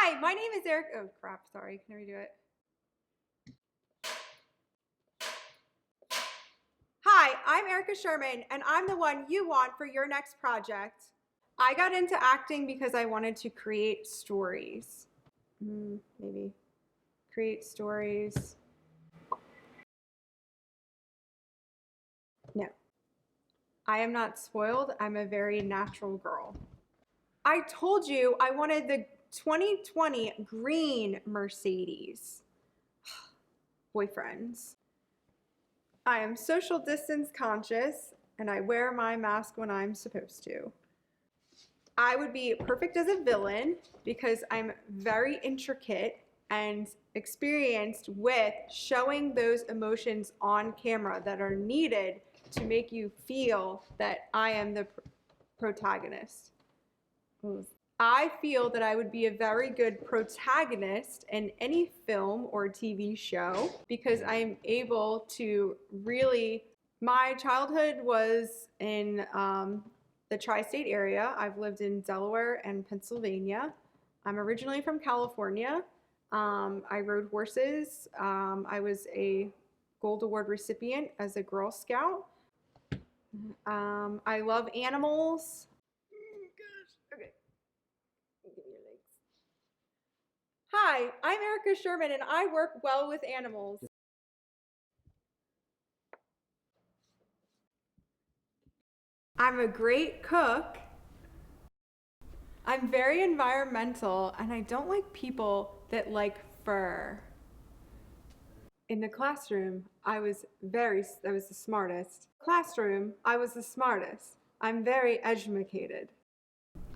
Hi, my name is Erika. Oh crap, sorry, can I redo it? Hi, I'm Erika Sherman, and I'm the one you want for your next project. I got into acting because I wanted to create stories. Maybe. Create stories. No. I am not spoiled. I'm a very natural girl. I told you I wanted the 2020 green Mercedes. Boyfriends. I am social distance conscious and I wear my mask when I'm supposed to. I would be perfect as a villain because I'm very intricate and experienced with showing those emotions on camera that are needed to make you feel that I am the protagonist. I feel that I would be a very good protagonist in any film or TV show because I'm able to really. My childhood was in the tri-state area. I've lived in Delaware and Pennsylvania. I'm originally from California. I rode horses. I was a Gold Award recipient as a Girl Scout. I love animals. Okay. Give me your legs. Hi, I'm Erika Sherman and I work well with animals. I'm a great cook. I'm very environmental and I don't like people that like fur. In the classroom, I was the smartest. Classroom, I was the smartest. I'm very educated.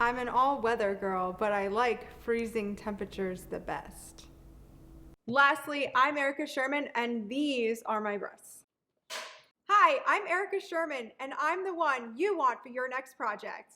I'm an all-weather girl, but I like freezing temperatures the best. Lastly, I'm Erika Sherman and these are my breasts. Hi, I'm Erika Sherman and I'm the one you want for your next project.